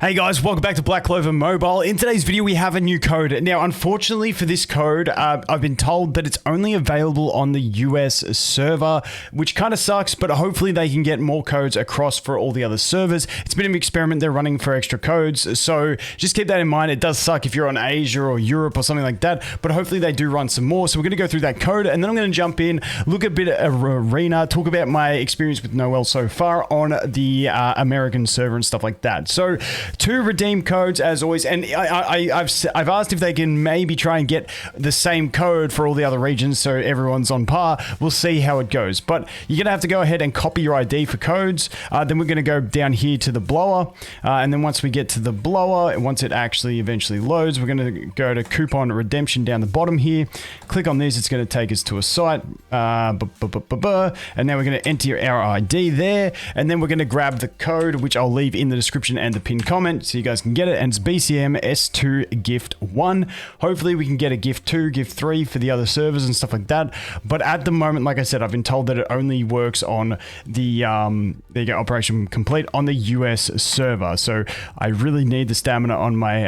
Hey guys, welcome back to Clover Mobile. In today's video, we have a new code. Now, unfortunately for this code, I've been told that it's only available on the US server, which kind of sucks, but hopefully they can get more codes across for all the other servers. It's been an experiment they're running for extra codes, so just keep that in mind. It does suck if you're on Asia or Europe or something like that, but hopefully they do run some more. So we're going to go through that code, and then I'm going to jump in, look a bit at Arena, talk about my experience with Noelle so far on the American server and stuff like that. So, 2 redeem codes as always, and I've asked if they can maybe try and get the same code for all the other regions so everyone's on par. We'll see how it goes, but you're gonna have to go ahead and copy your ID for codes. Then we're gonna go down here to the blower, and then once we get to the blower, once it actually eventually loads, we're gonna go to coupon redemption down the bottom here. Click on this, it's gonna take us to a site, and now we're gonna enter our ID there, and then we're gonna grab the code, which I'll leave in the description and the pinned comment so you guys can get it, and it's BCM S2 Gift 1. Hopefully we can get a Gift 2, Gift 3 for the other servers and stuff like that, but at the moment, like I said, I've been told that it only works on the there you go, Operation Complete on the US server, so I really need the stamina on my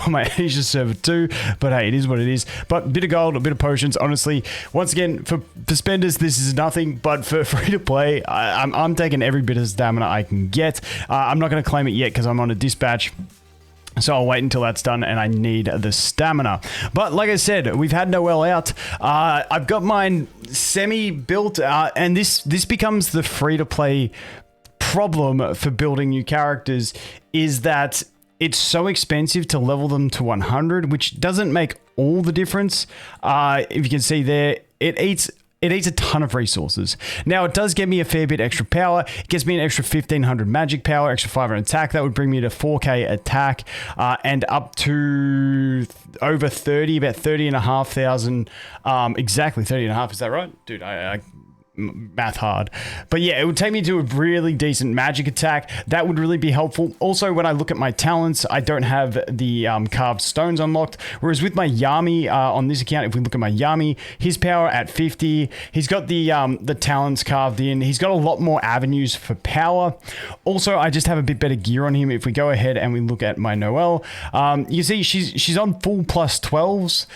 on my Asia server too, but hey, it is what it is. But a bit of gold, a bit of potions, honestly, once again, for spenders, this is nothing, but for free to play, I'm taking every bit of stamina I can get. I'm not going to claim it yet because I'm on a dispatch, so I'll wait until that's done, and I need the stamina. But like I said, we've had Noelle out. I've got mine semi-built, and this becomes the free-to-play problem for building new characters, is that it's so expensive to level them to 100, which doesn't make all the difference. If you can see there, it eats a ton of resources. Now, it does get me a fair bit extra power. It gets me an extra 1500 magic power, extra 500 attack. That would bring me to 4k attack, and up to over 30, about 30,500. Exactly 30.5. Is that right? Dude, I math hard, but yeah, it would take me to a really decent magic attack. That would really be helpful. Also, when I look at my talents, I don't have the carved stones unlocked, whereas with my Yami on this account, if we look at my Yami, his power at 50, he's got the talents carved in. He's got a lot more avenues for power. Also, I just have a bit better gear on him. If we go ahead and we look at my Noelle, you see she's on full plus 12s.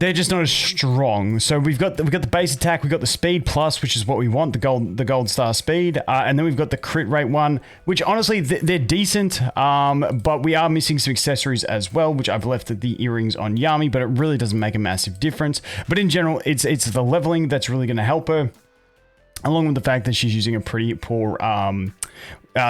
They're just not as strong. So we've got the base attack, we've got the speed plus, which is what we want, the gold star speed, and then we've got the crit rate one, which honestly they're decent, but we are missing some accessories as well, which I've left the earrings on Yami, but it really doesn't make a massive difference. But in general, it's the leveling that's really going to help her, along with the fact that she's using a pretty poor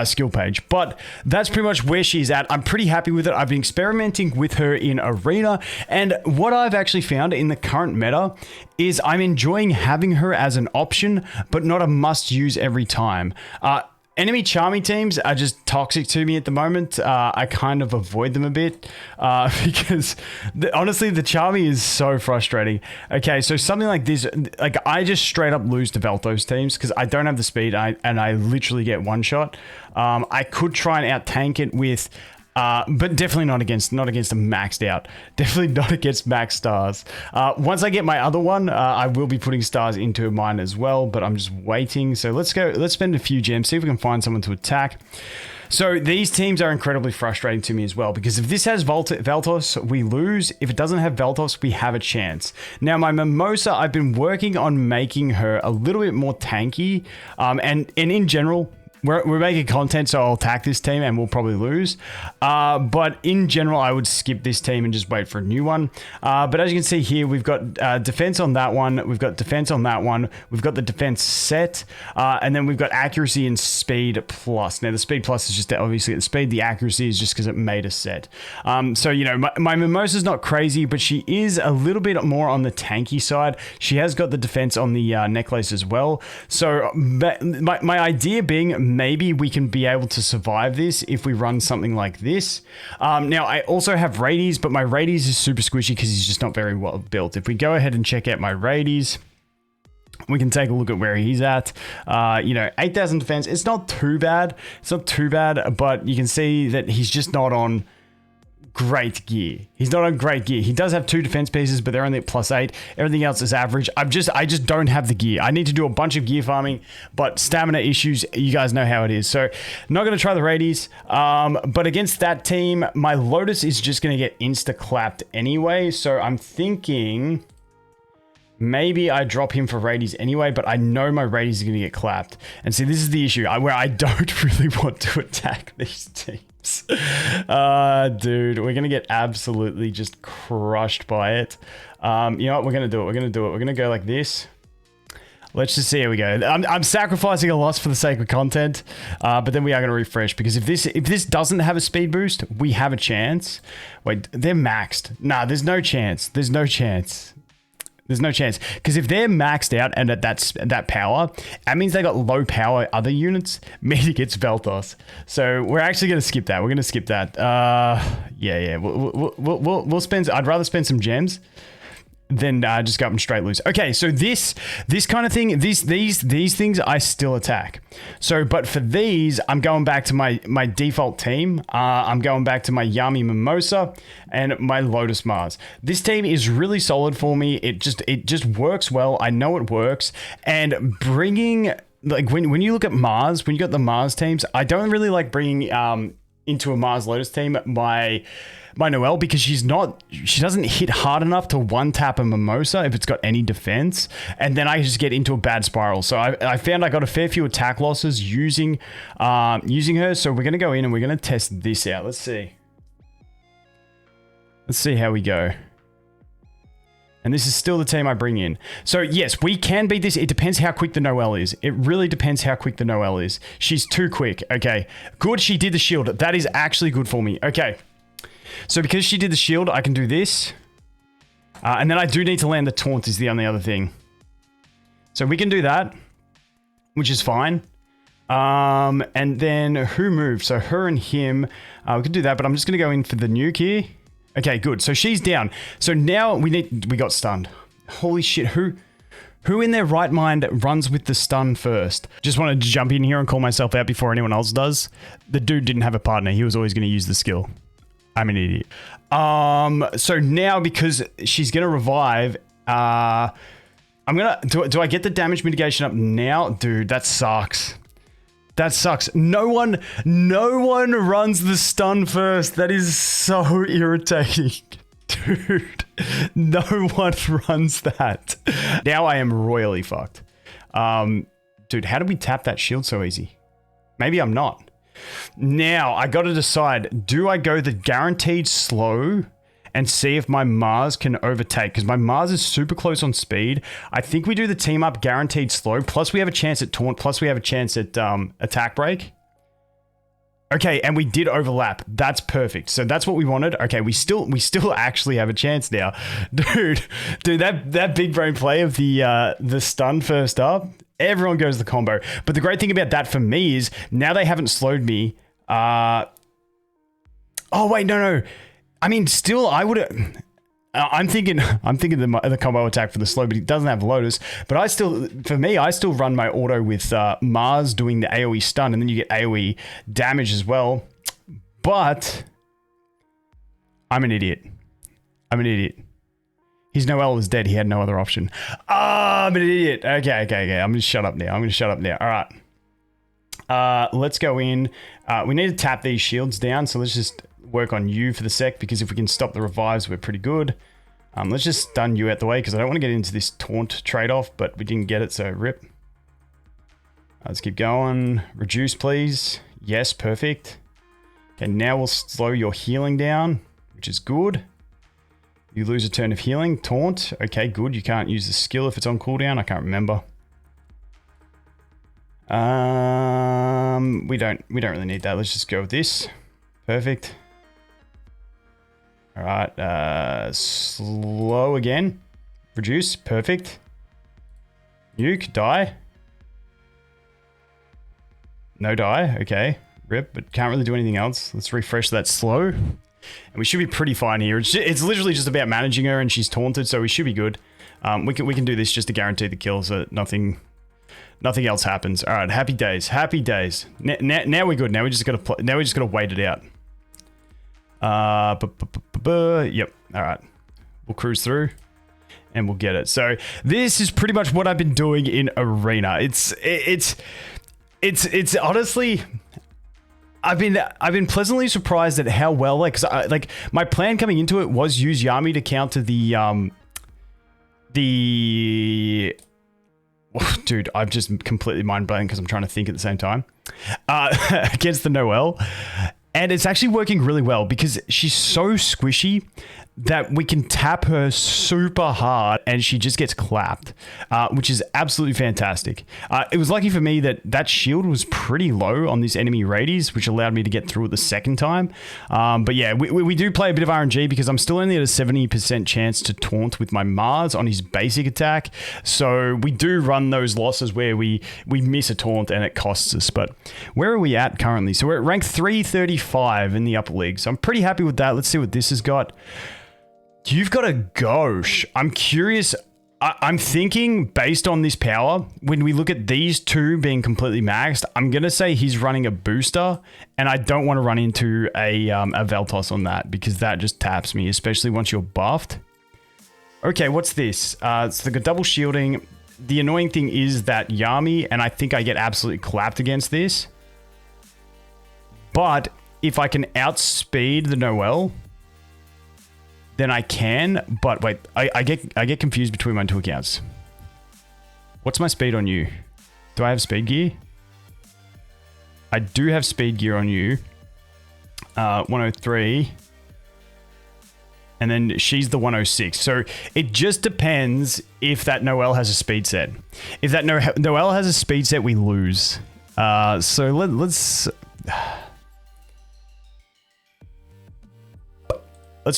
skill page. But that's pretty much where she's at. I'm pretty happy with it. I've been experimenting with her in Arena, and what I've actually found in the current meta is I'm enjoying having her as an option, but not a must use every time. Enemy Charmy teams are just toxic to me at the moment. I kind of avoid them a bit because honestly, the Charmy is so frustrating. Okay, so something like this, like I just straight up lose to Veltos teams because I don't have the speed, and I literally get one shot. I could try and out tank it with, but definitely not against a maxed out. Definitely not against max stars. Once I get my other one, I will be putting stars into mine as well, but I'm just waiting. So let's spend a few gems, see if we can find someone to attack. So these teams are incredibly frustrating to me as well, because if this has Veltos, we lose. If it doesn't have Veltos, we have a chance. Now, my Mimosa, I've been working on making her a little bit more tanky, and in general, we're making content, so I'll attack this team and we'll probably lose. But in general, I would skip this team and just wait for a new one. But as you can see here, we've got defense on that one. We've got defense on that one. We've got the defense set. And then we've got accuracy and speed plus. Now, the speed plus is just obviously the speed. The accuracy is just because it made a set. So, you know, my Mimosa's not crazy, but she is a little bit more on the tanky side. She has got the defense on the necklace as well. So my idea being, maybe we can be able to survive this if we run something like this. Now, I also have Radies, but my Radies is super squishy because he's just not very well built. If we go ahead and check out my Radies, we can take a look at where he's at. You know, 8,000 defense. It's not too bad. It's not too bad, but you can see that he's just not on great gear. He's not on great gear. He does have 2 defense pieces, but they're only at +8. Everything else is average. I just don't have the gear. I need to do a bunch of gear farming, but stamina issues, you guys know how it is. So not going to try the Radies. But against that team, my Lotus is just going to get insta-clapped anyway. So I'm thinking maybe I drop him for Radies anyway, but I know my Radies are going to get clapped. And see, this is the issue where I don't really want to attack these teams. Dude, we're gonna get absolutely just crushed by it. You know what, we're gonna do it. We're gonna go like this. Let's just see how we go. I'm sacrificing a loss for the sake of content, but then we are gonna refresh, because if this doesn't have a speed boost, we have a chance. Wait, they're maxed. Nah, there's no chance. There's no chance. There's no chance, because if they're maxed out and at that power, that means they got low power other units, meaning it's Veltos. So we're actually going to skip that. We're going to skip that. Yeah. We'll spend. I'd rather spend some gems than just go up and straight loose. Okay, so this kind of thing, these things I still attack. So, but for these, I'm going back to my default team. I'm going back to my Yami Mimosa and my Lotus Mars. This team is really solid for me. It just works well. I know it works. And bringing, like, when you look at Mars, when you got the Mars teams, I don't really like bringing into a Mars Lotus team my Noelle, because she doesn't hit hard enough to one-tap a Mimosa if it's got any defense, and then I just get into a bad spiral. So I found I got a fair few attack losses using her, so we're going to go in and we're going to test this out. Let's see how we go. And this is still the team I bring in. So yes, we can beat this. It depends how quick the Noelle is. It really depends how quick the Noelle is. She's too quick. Okay, good, she did the shield. That is actually good for me. Okay. So because she did the shield, I can do this. And then I do need to land the taunt is the only other thing. So we can do that, which is fine. And then who moved? So her and him, we can do that, but I'm just going to go in for the nuke here. Okay, good. So she's down. So now we got stunned. Holy shit. Who in their right mind runs with the stun first? Just wanted to jump in here and call myself out before anyone else does. The dude didn't have a partner. He was always going to use the skill. I'm an idiot. So now, because she's gonna revive, I'm gonna do I get the damage mitigation up now? Dude, that sucks. That sucks. No one runs the stun first. That is so irritating. Dude, no one runs that. Now I am royally fucked. Dude, how did we tap that shield so easy? Maybe I'm not. Now, I gotta decide, do I go the guaranteed slow and see if my Mars can overtake? Because my Mars is super close on speed. I think we do the team up guaranteed slow, plus we have a chance at taunt, plus we have a chance at attack break. Okay, and we did overlap. That's perfect. So that's what we wanted. Okay, we still actually have a chance now. Dude, that big brain play of the stun first up. Everyone goes the combo. But the great thing about that for me is now they haven't slowed me. Oh, wait, no. I mean, still, I would have... I'm thinking the combo attack for the slow, but he doesn't have Lotus. But I still run my auto with Mars doing the AoE stun, and then you get AoE damage as well. But I'm an idiot. His Noelle was dead. He had no other option. I'm an idiot. Okay. I'm going to shut up now. All right. Let's go in. We need to tap these shields down. So let's just work on you for the sec, because if we can stop the revives, we're pretty good. Let's just stun you out the way, because I don't want to get into this taunt trade-off, but we didn't get it, so rip. Let's keep going. Reduce, please. Yes, perfect. Okay, now we'll slow your healing down, which is good. You lose a turn of healing. Taunt. Okay, good. You can't use the skill if it's on cooldown. I can't remember. We don't really need that. Let's just go with this. Perfect. All right. Slow again. Reduce. Perfect. Nuke. Die. No die. Okay. Rip, but can't really do anything else. Let's refresh that slow. And we should be pretty fine here. It's literally just about managing her, and she's taunted, so we should be good. We can do this just to guarantee the kill, so that nothing else happens. All right, happy days. Now we're good. Now we just gotta wait it out. Yep. All right. We'll cruise through and we'll get it. So this is pretty much what I've been doing in Arena. It's honestly, I've been pleasantly surprised at how well, like, my plan coming into it was use Yami to counter dude, I've just completely mind blown because I'm trying to think at the same time. Against the Noelle. And it's actually working really well because she's so squishy that we can tap her super hard and she just gets clapped, which is absolutely fantastic. It was lucky for me that that shield was pretty low on this enemy radius, which allowed me to get through it the second time. But yeah, we do play a bit of RNG because I'm still only at a 70% chance to taunt with my Mars on his basic attack. So we do run those losses where we miss a taunt and it costs us. But where are we at currently? So we're at rank 335 in the upper league. So I'm pretty happy with that. Let's see what this has got. You've got a Gauche. I'm curious. I'm thinking based on this power, when we look at these two being completely maxed, I'm going to say he's running a booster, and I don't want to run into a Veltos on that because that just taps me, especially once you're buffed. Okay, what's this? It's like a double shielding. The annoying thing is that Yami, and I think I get absolutely clapped against this. But if I can outspeed the Noelle, then I can, but wait, I get confused between my two accounts. What's my speed on you? Do I have speed gear? I do have speed gear on you. 103. And then she's the 106. So it just depends if that Noelle has a speed set. If that Noelle has a speed set, we lose. So let's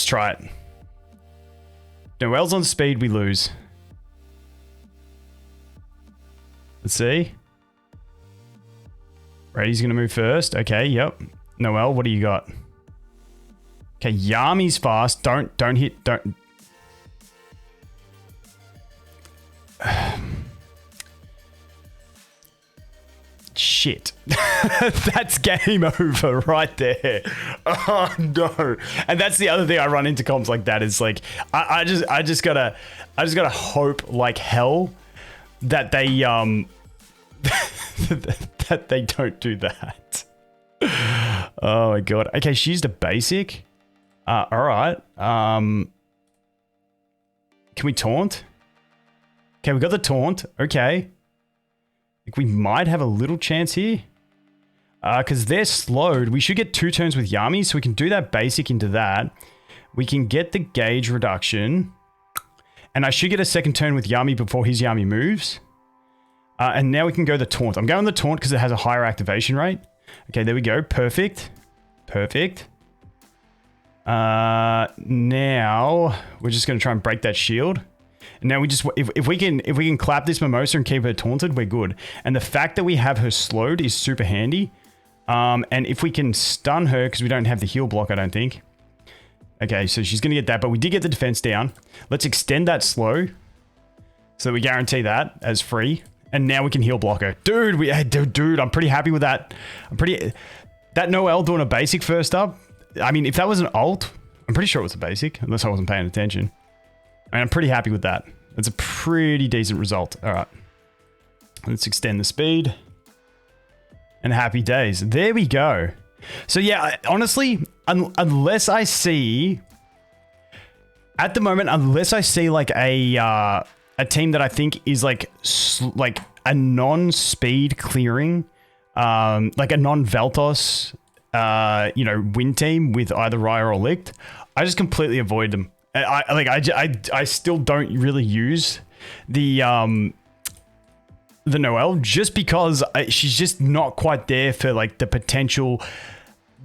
try it. Noelle's on speed, we lose. Let's see. Brady's gonna move first. Okay, yep. Noelle, what do you got? Okay, Yami's fast. Don't hit. Shit. That's game over right there. Oh no. And that's the other thing I run into comps like that is like I just gotta hope like hell that they that they don't do that. Oh my god. Okay, she used a basic. Alright. Can we taunt? Okay, we got the taunt. Okay. We might have a little chance here. Because they're slowed. We should get 2 turns with Yami, so we can do that basic into that. We can get the gauge reduction. And I should get a second turn with Yami before his Yami moves. And now we can go the taunt. I'm going the taunt because it has a higher activation rate. Okay, there we go. Perfect. Perfect. Now we're just going to try and break that shield. And now we just, if we can clap this Mimosa and keep her taunted, we're good. And the fact that we have her slowed is super handy. And if we can stun her, because we don't have the heal block, I don't think. Okay, so she's going to get that, but we did get the defense down. Let's extend that slow so that we guarantee that as free. And now we can heal block her. Dude, I'm pretty happy with that. That Noelle doing a basic first up. I mean, if that was an ult, I'm pretty sure it was a basic, unless I wasn't paying attention. I mean, I'm pretty happy with that. It's a pretty decent result. All right. Let's extend the speed. And happy days. There we go. So yeah, honestly, unless I see... At the moment, unless I see like a team that I think is like a non-speed clearing, like a non-Veltos, win team with either Raya or Licht, I just completely avoid them. I still don't really use the Noelle just because she's just not quite there for like the potential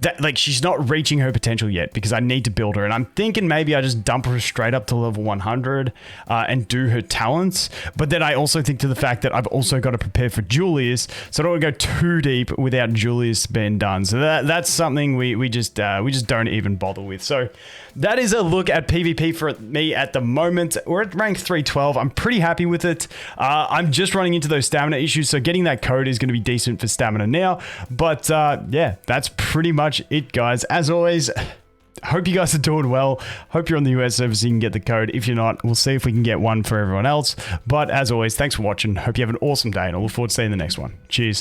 that like she's not reaching her potential yet because I need to build her. And I'm thinking maybe I just dump her straight up to level 100 and do her talents. But then I also think to the fact that I've also got to prepare for Julius. So I don't want to go too deep without Julius being done. So that's something we just don't even bother with. So that is a look at PvP for me at the moment. We're at rank 312. I'm pretty happy with it. I'm just running into those stamina issues. So getting that code is going to be decent for stamina now. But yeah, that's pretty much it, guys. As always, hope you guys are doing well. Hope you're on the US server so you can get the code. If you're not, we'll see if we can get one for everyone else. But as always, thanks for watching. Hope you have an awesome day, and I look forward to seeing the next one. Cheers.